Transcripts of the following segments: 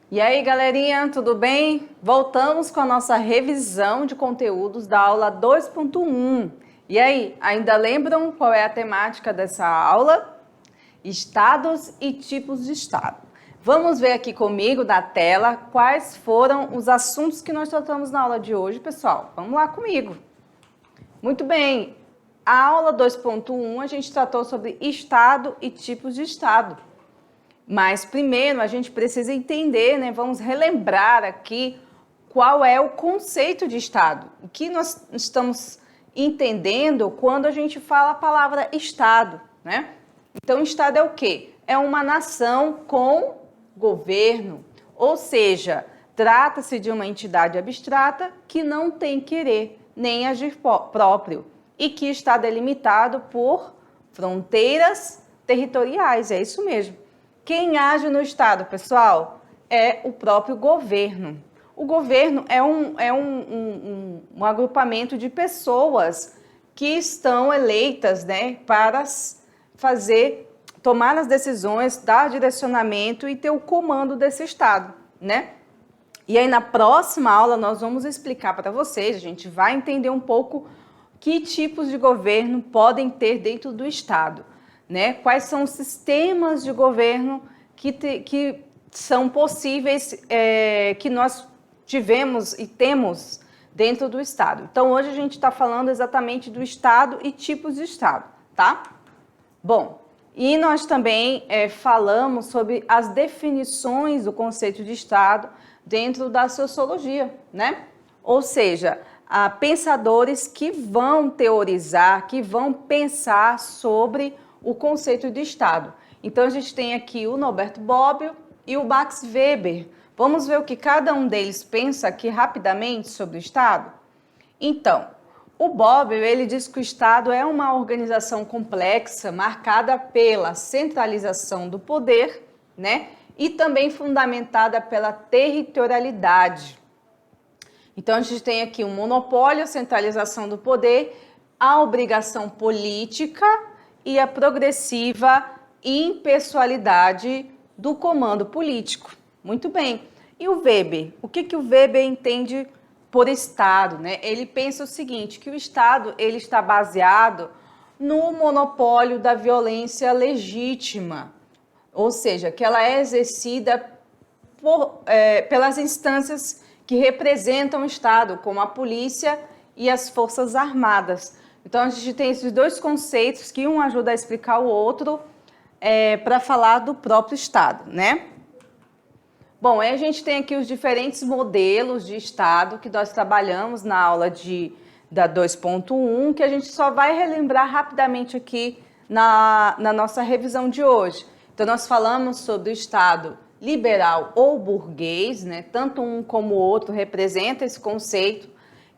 E aí, galerinha, tudo bem? Voltamos com a nossa revisão de conteúdos da aula 2.1. E aí, ainda lembram qual é a temática dessa aula? Estados e tipos de estado. Vamos ver aqui comigo na tela quais foram os assuntos que nós tratamos na aula de hoje, pessoal. Vamos lá comigo. Muito bem, a aula 2.1 a gente tratou sobre estado e tipos de estado. Mas primeiro a gente precisa entender, né? Vamos relembrar aqui qual é o conceito de estado. O que nós estamos entendendo quando a gente fala a palavra estado, né? Então, estado é o quê? É uma nação com governo, ou seja, trata-se de uma entidade abstrata que não tem querer nem agir próprio e que está delimitado por fronteiras territoriais, é isso mesmo. Quem age no Estado, pessoal, é o próprio governo. O governo é um agrupamento de pessoas que estão eleitas, né, para tomar as decisões, dar direcionamento e ter o comando desse Estado, né? E aí na próxima aula nós vamos explicar para vocês, a gente vai entender um pouco que tipos de governo podem ter dentro do Estado. Né? Quais são os sistemas de governo que são possíveis, que nós tivemos e temos dentro do Estado. Então, hoje a gente está falando exatamente do Estado e tipos de Estado, tá? Bom, e nós também falamos sobre as definições do conceito de Estado dentro da sociologia, né? Ou seja, pensadores que vão teorizar, que vão pensar sobre o conceito de Estado. Então, a gente tem aqui o Norberto Bobbio e o Max Weber. Vamos ver o que cada um deles pensa aqui rapidamente sobre o Estado? Então, o Bobbio, ele diz que o Estado é uma organização complexa, marcada pela centralização do poder, né? E também fundamentada pela territorialidade. Então, a gente tem aqui um monopólio, a centralização do poder, a obrigação política e a progressiva impessoalidade do comando político. Muito bem. E o Weber? O que o Weber entende por Estado, né? Ele pensa o seguinte, que o Estado ele está baseado no monopólio da violência legítima, ou seja, que ela é exercida pelas instâncias que representam o Estado, como a polícia e as forças armadas. Então, a gente tem esses dois conceitos que um ajuda a explicar o outro para falar do próprio Estado, né? Bom, aí a gente tem aqui os diferentes modelos de Estado que nós trabalhamos na aula da 2.1, que a gente só vai relembrar rapidamente aqui na nossa revisão de hoje. Então, nós falamos sobre o Estado liberal ou burguês, né? Tanto um como o outro representa esse conceito,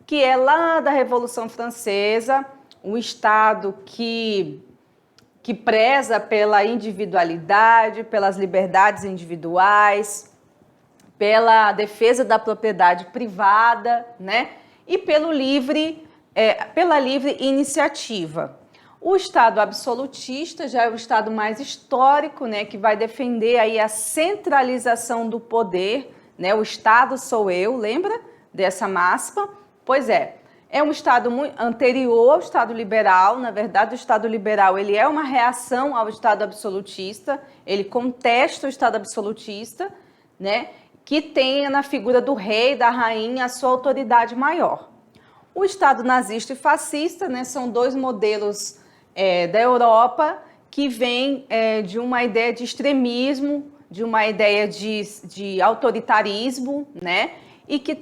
que é lá da Revolução Francesa, um Estado que preza pela individualidade, pelas liberdades individuais, pela defesa da propriedade privada, né? E pela livre iniciativa. O Estado absolutista já é o Estado mais histórico, né? Que vai defender aí a centralização do poder, né? O Estado sou eu, lembra dessa máxima? Pois é um Estado muito anterior ao Estado liberal. Na verdade, o Estado liberal ele é uma reação ao Estado absolutista, ele contesta o Estado absolutista, né, que tem na figura do rei, da rainha, a sua autoridade maior. O Estado nazista e fascista, né, são dois modelos da Europa que vêm de uma ideia de extremismo, de uma ideia de autoritarismo, né, e que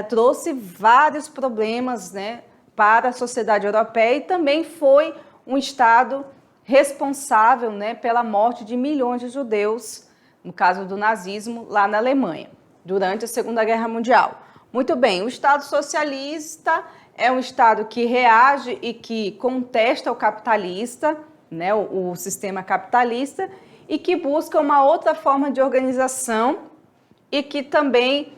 trouxe vários problemas, né, para a sociedade europeia e também foi um Estado responsável, né, pela morte de milhões de judeus, no caso do nazismo, lá na Alemanha, durante a Segunda Guerra Mundial. Muito bem, o Estado socialista é um Estado que reage e que contesta o capitalista, né, o sistema capitalista, e que busca uma outra forma de organização e que também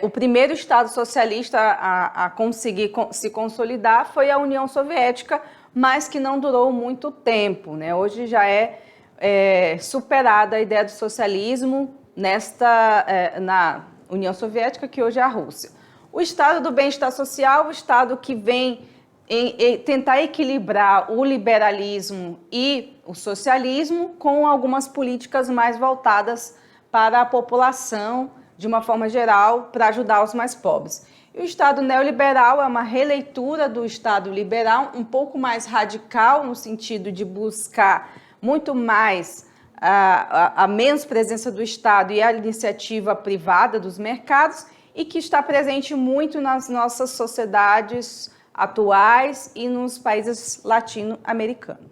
o primeiro Estado socialista a conseguir se consolidar foi a União Soviética, mas que não durou muito tempo, né? Hoje já é superada a ideia do socialismo na União Soviética, que hoje é a Rússia. O estado do bem-estar social, o estado que vem tentar equilibrar o liberalismo e o socialismo com algumas políticas mais voltadas para a população, de uma forma geral, para ajudar os mais pobres. E o Estado neoliberal é uma releitura do Estado liberal, um pouco mais radical, no sentido de buscar muito mais a menos presença do Estado e a iniciativa privada dos mercados, e que está presente muito nas nossas sociedades atuais e nos países latino-americanos.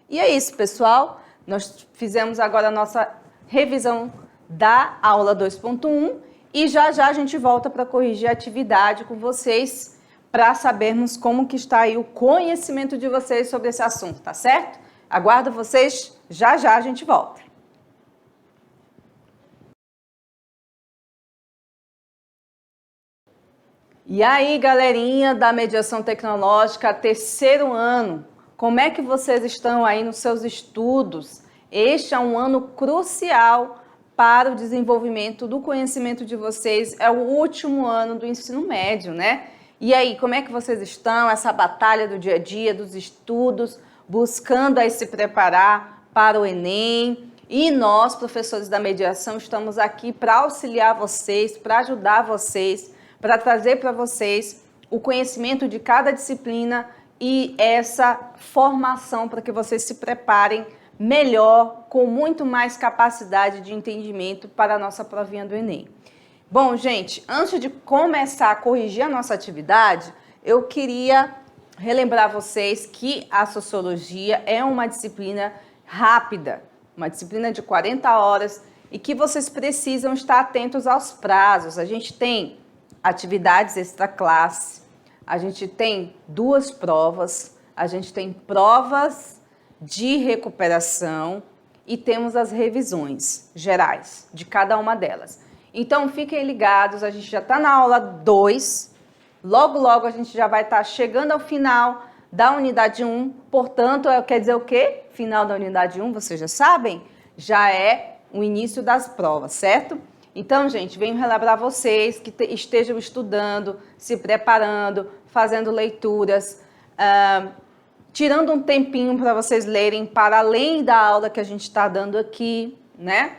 E é isso, pessoal. Nós fizemos agora a nossa revisão da aula 2.1 e já a gente volta para corrigir a atividade com vocês para sabermos como que está aí o conhecimento de vocês sobre esse assunto, tá certo? Aguardo vocês, já a gente volta. E aí, galerinha da mediação tecnológica, terceiro ano, como é que vocês estão aí nos seus estudos? Este é um ano crucial para o desenvolvimento do conhecimento de vocês, é o último ano do ensino médio, né? E aí, como é que vocês estão? Essa batalha do dia a dia, dos estudos, buscando aí se preparar para o Enem. E nós, professores da mediação, estamos aqui para auxiliar vocês, para ajudar vocês, para trazer para vocês o conhecimento de cada disciplina e essa formação para que vocês se preparem melhor, com muito mais capacidade de entendimento para a nossa provinha do Enem. Bom, gente, antes de começar a corrigir a nossa atividade, eu queria relembrar vocês que a sociologia é uma disciplina rápida, uma disciplina de 40 horas e que vocês precisam estar atentos aos prazos. A gente tem atividades extra-classe, a gente tem 2 provas, a gente tem provas de recuperação e temos as revisões gerais de cada uma delas. Então, fiquem ligados, a gente já está na aula 2, logo a gente já vai estar chegando ao final da unidade 1, portanto, quer dizer o quê? Final da unidade 1, vocês já sabem, já é o início das provas, certo? Então, gente, venho relembrar vocês que estejam estudando, se preparando, fazendo leituras, tirando um tempinho para vocês lerem para além da aula que a gente está dando aqui, né?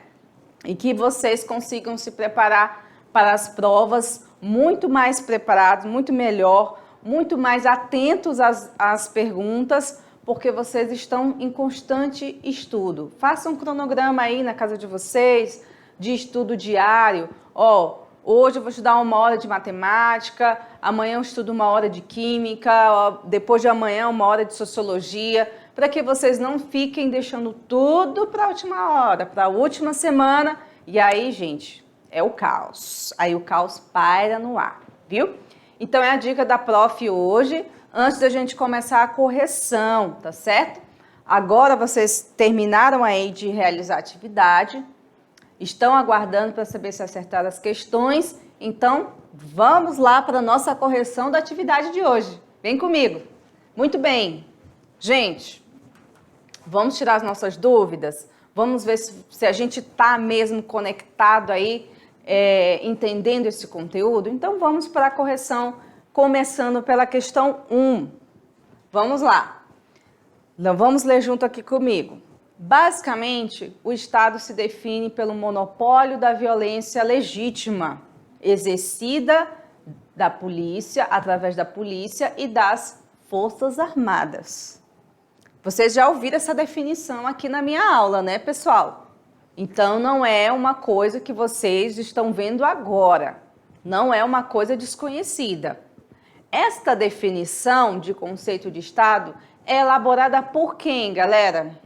E que vocês consigam se preparar para as provas muito mais preparados, muito melhor, muito mais atentos às perguntas, porque vocês estão em constante estudo. Façam um cronograma aí na casa de vocês, de estudo diário. Hoje eu vou estudar 1 hora de matemática, amanhã eu estudo 1 hora de química, depois de amanhã 1 hora de sociologia, para que vocês não fiquem deixando tudo para a última hora, para a última semana, e aí, gente, é o caos. Aí o caos paira no ar, viu? Então é a dica da prof hoje, antes da gente começar a correção, tá certo? Agora vocês terminaram aí de realizar a atividade, estão aguardando para saber se acertaram as questões, então vamos lá para a nossa correção da atividade de hoje. Vem comigo. Muito bem. Gente, vamos tirar as nossas dúvidas? Vamos ver se a gente está mesmo conectado aí, entendendo esse conteúdo? Então vamos para a correção, começando pela questão 1. Vamos lá. Então, vamos ler junto aqui comigo. Basicamente, o Estado se define pelo monopólio da violência legítima, exercida da polícia, através da polícia e das Forças Armadas. Vocês já ouviram essa definição aqui na minha aula, né, pessoal? Então, não é uma coisa que vocês estão vendo agora. Não é uma coisa desconhecida. Esta definição de conceito de Estado é elaborada por quem, galera?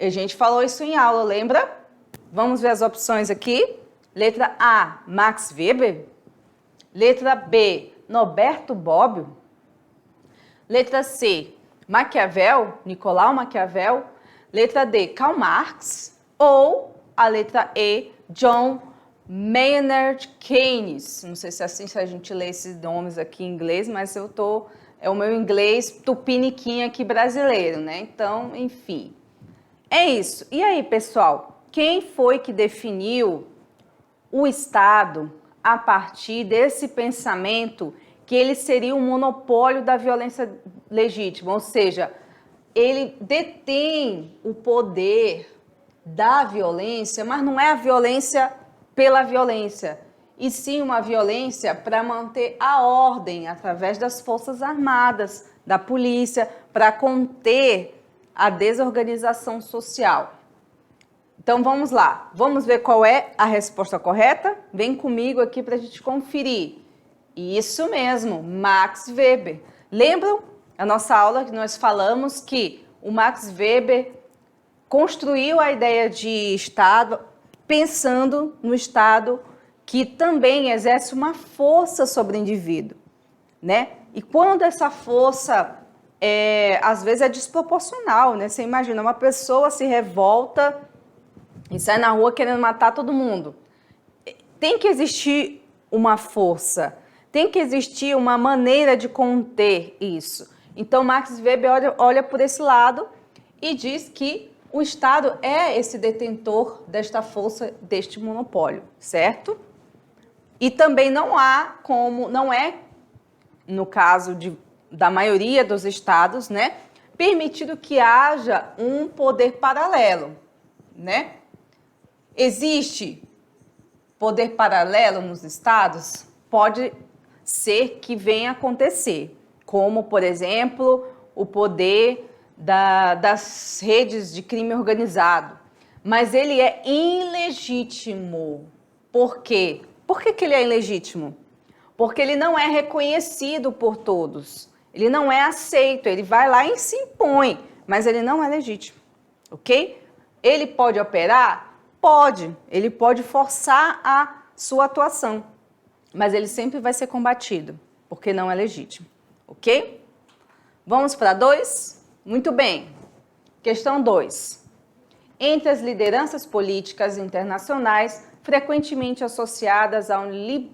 A gente falou isso em aula, lembra? Vamos ver as opções aqui. Letra A, Max Weber. Letra B, Norberto Bobbio. Letra C, Maquiavel, Nicolau Maquiavel. Letra D, Karl Marx. Ou a letra E, John Maynard Keynes. Não sei se é assim se a gente lê esses nomes aqui em inglês, mas é o meu inglês tupiniquim aqui brasileiro, né? Então, enfim. É isso. E aí, pessoal, quem foi que definiu o Estado a partir desse pensamento que ele seria um monopólio da violência legítima? Ou seja, ele detém o poder da violência, mas não é a violência pela violência, e sim uma violência para manter a ordem através das forças armadas, da polícia, para conter a desorganização social. Então vamos lá, vamos ver qual é a resposta correta? Vem comigo aqui para a gente conferir. Isso mesmo, Max Weber. Lembram a nossa aula que nós falamos que o Max Weber construiu a ideia de Estado pensando no Estado que também exerce uma força sobre o indivíduo, né? E quando essa força às vezes é desproporcional, né? Você imagina, uma pessoa se revolta e sai na rua querendo matar todo mundo. Tem que existir uma força, tem que existir uma maneira de conter isso. Então, Max Weber olha por esse lado e diz que o Estado é esse detentor desta força, deste monopólio, certo? E também não é, no caso da maioria dos estados, né, permitido que haja um poder paralelo, né? Existe poder paralelo nos estados? Pode ser que venha acontecer, como, por exemplo, o poder das redes de crime organizado. Mas ele é ilegítimo. Por quê? Por que ele é ilegítimo? Porque ele não é reconhecido por todos. Ele não é aceito. Ele vai lá e se impõe, mas ele não é legítimo, ok? Ele pode operar? Pode. Ele pode forçar a sua atuação, mas ele sempre vai ser combatido, porque não é legítimo, ok? Vamos para 2? Muito bem. Questão 2. Entre as lideranças políticas internacionais frequentemente associadas ao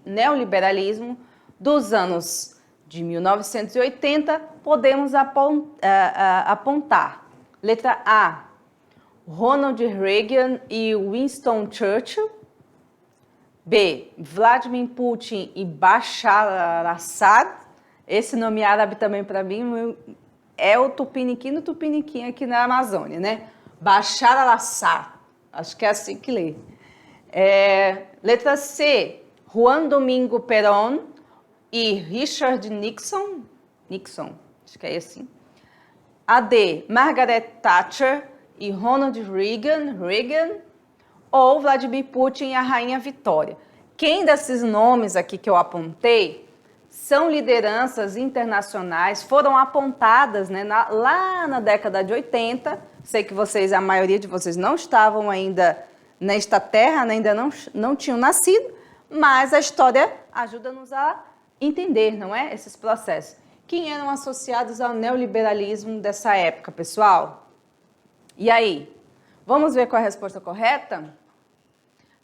neoliberalismo dos anos de 1980, podemos apontar. Letra A, Ronald Reagan e Winston Churchill. B, Vladimir Putin e Bashar al-Assad. Esse nome árabe também para mim é o tupiniquim no tupiniquim aqui na Amazônia, né? Bashar al-Assad, acho que é assim que lê. Letra C, Juan Domingo Perón e Richard Nixon, acho que é assim. A D, Margaret Thatcher e Ronald Reagan, ou Vladimir Putin e a Rainha Vitória. Quem desses nomes aqui que eu apontei são lideranças internacionais, foram apontadas, né, lá na década de 80, sei que a maioria de vocês não estavam ainda nesta terra, né, ainda não tinham nascido, mas a história ajuda-nos a entender, não é, esses processos. Quem eram associados ao neoliberalismo dessa época, pessoal? E aí? Vamos ver qual é a resposta correta?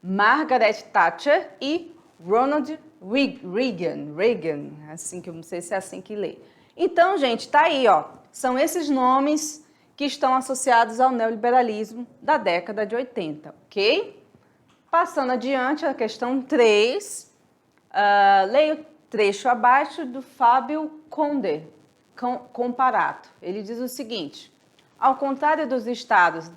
Margaret Thatcher e Ronald Reagan, assim que eu não sei se é assim que lê. Então, gente, tá aí, ó. São esses nomes que estão associados ao neoliberalismo da década de 80, ok? Passando adiante, a questão 3, leio o trecho abaixo do Fábio Conde, Comparato. Ele diz o seguinte: ao contrário dos estados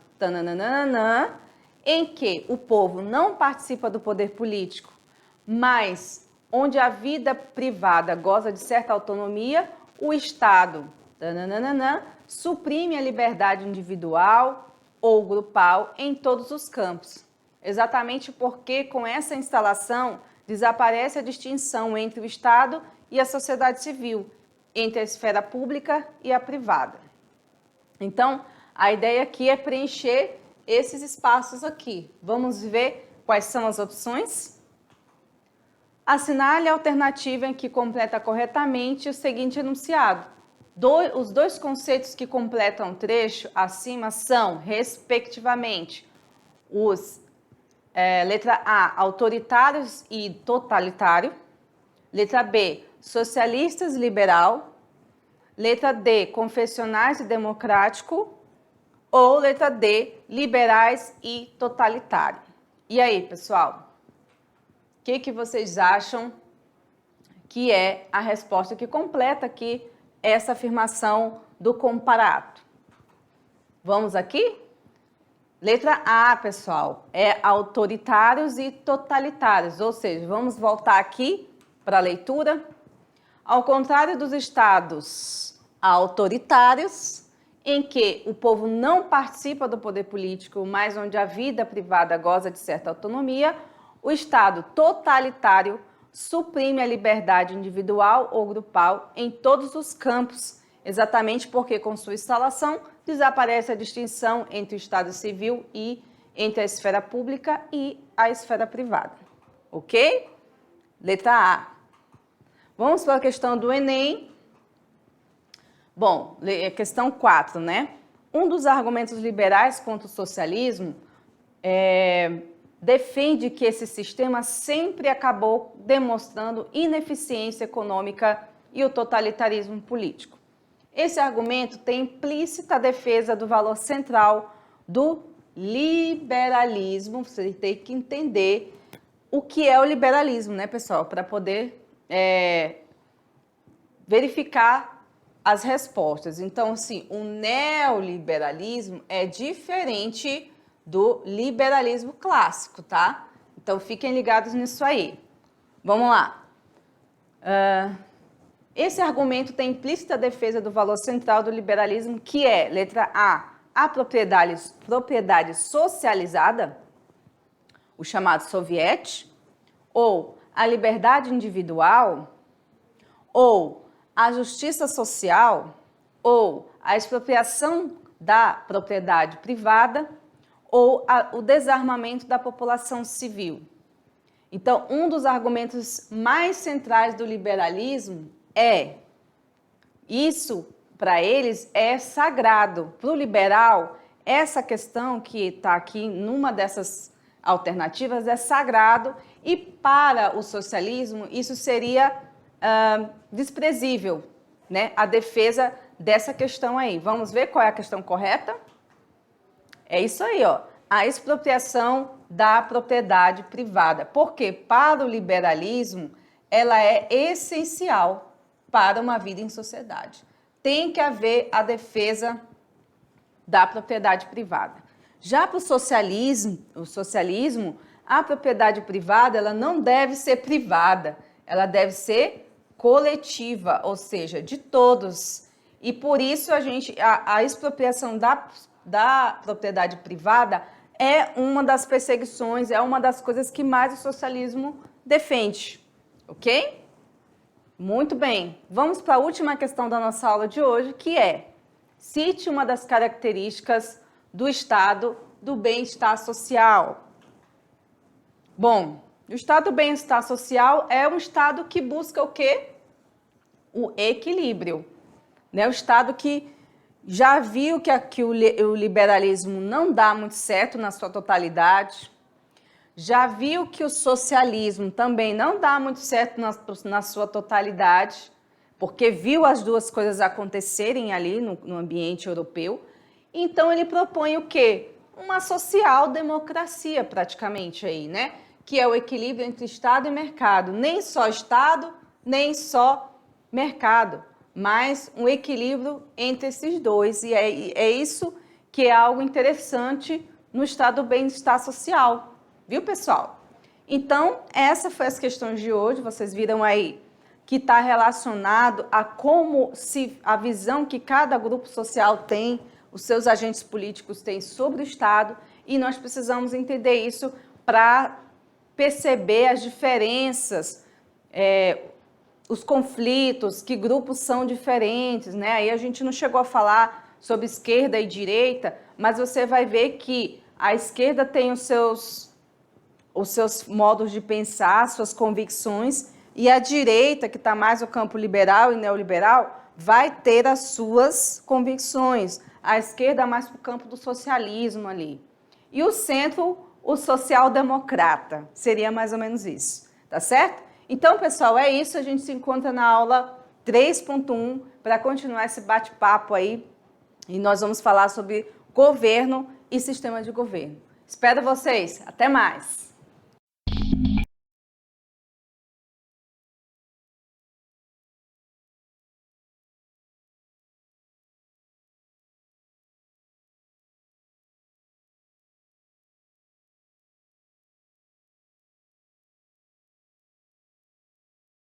em que o povo não participa do poder político, mas onde a vida privada goza de certa autonomia, o Estado suprime a liberdade individual ou grupal em todos os campos. Exatamente porque com essa instalação desaparece a distinção entre o Estado e a sociedade civil, entre a esfera pública e a privada. Então, a ideia aqui é preencher esses espaços aqui. Vamos ver quais são as opções? Assinale a alternativa em que completa corretamente o seguinte enunciado. Os dois conceitos que completam o trecho acima são, respectivamente, letra A, autoritários e totalitário. Letra B, socialistas e liberal. Letra D, confessionais e democrático. Ou letra D, liberais e totalitário. E aí, pessoal? O que vocês acham que é a resposta que completa aqui essa afirmação do comparado? Vamos aqui? Letra A, pessoal, é autoritários e totalitários, ou seja, vamos voltar aqui para a leitura. Ao contrário dos estados autoritários, em que o povo não participa do poder político, mas onde a vida privada goza de certa autonomia, o estado totalitário suprime a liberdade individual ou grupal em todos os campos, exatamente porque com sua instalação desaparece a distinção entre o estado civil e entre a esfera pública e a esfera privada. Ok? Letra A. Vamos para a questão do Enem. Bom, questão 4, né? Um dos argumentos liberais contra o socialismo defende que esse sistema sempre acabou demonstrando ineficiência econômica e o totalitarismo político. Esse argumento tem implícita defesa do valor central do liberalismo. Você tem que entender o que é o liberalismo, né, pessoal? Para poder verificar as respostas. Então, assim, o neoliberalismo é diferente do liberalismo clássico, tá? Então, fiquem ligados nisso aí. Vamos lá. Esse argumento tem implícita defesa do valor central do liberalismo, que é, letra A propriedade socializada, o chamado soviete, ou a liberdade individual, ou a justiça social, ou a expropriação da propriedade privada, ou o desarmamento da população civil. Então, um dos argumentos mais centrais do liberalismo isso, para eles, é sagrado. Para o liberal, essa questão que está aqui numa dessas alternativas é sagrado, e para o socialismo isso seria desprezível, né? A defesa dessa questão aí. Vamos ver qual é a questão correta? É isso aí, ó. A expropriação da propriedade privada. Porque para o liberalismo ela é essencial para uma vida em sociedade. Tem que haver a defesa da propriedade privada. Já para o socialismo, a propriedade privada ela não deve ser privada, ela deve ser coletiva, ou seja, de todos. E por isso a expropriação da propriedade privada é uma das perseguições, é uma das coisas que mais o socialismo defende, ok? Muito bem, vamos para a última questão da nossa aula de hoje, que é: cite uma das características do estado do bem-estar social. Bom, o estado do bem-estar social é um estado que busca o quê? O equilíbrio, né? O estado que já viu que o liberalismo não dá muito certo na sua totalidade, já viu que o socialismo também não dá muito certo na sua totalidade, porque viu as duas coisas acontecerem ali no ambiente europeu. Então, ele propõe o quê? Uma social-democracia, praticamente, aí, né? Que é o equilíbrio entre Estado e mercado. Nem só Estado, nem só mercado, mas um equilíbrio entre esses dois. E é isso que é algo interessante no estado do bem-estar social. Viu, pessoal? Então, essa foi as questões de hoje. Vocês viram aí que está relacionado a a visão que cada grupo social tem, os seus agentes políticos têm sobre o Estado, e nós precisamos entender isso para perceber as diferenças, os conflitos, que grupos são diferentes, né? Aí a gente não chegou a falar sobre esquerda e direita, mas você vai ver que a esquerda tem os seus modos de pensar, suas convicções, e a direita, que está mais no campo liberal e neoliberal, vai ter as suas convicções. A esquerda mais para o campo do socialismo ali. E o centro, o social-democrata. Seria mais ou menos isso, tá certo? Então, pessoal, é isso. A gente se encontra na aula 3.1 para continuar esse bate-papo aí. E nós vamos falar sobre governo e sistema de governo. Espero vocês. Até mais!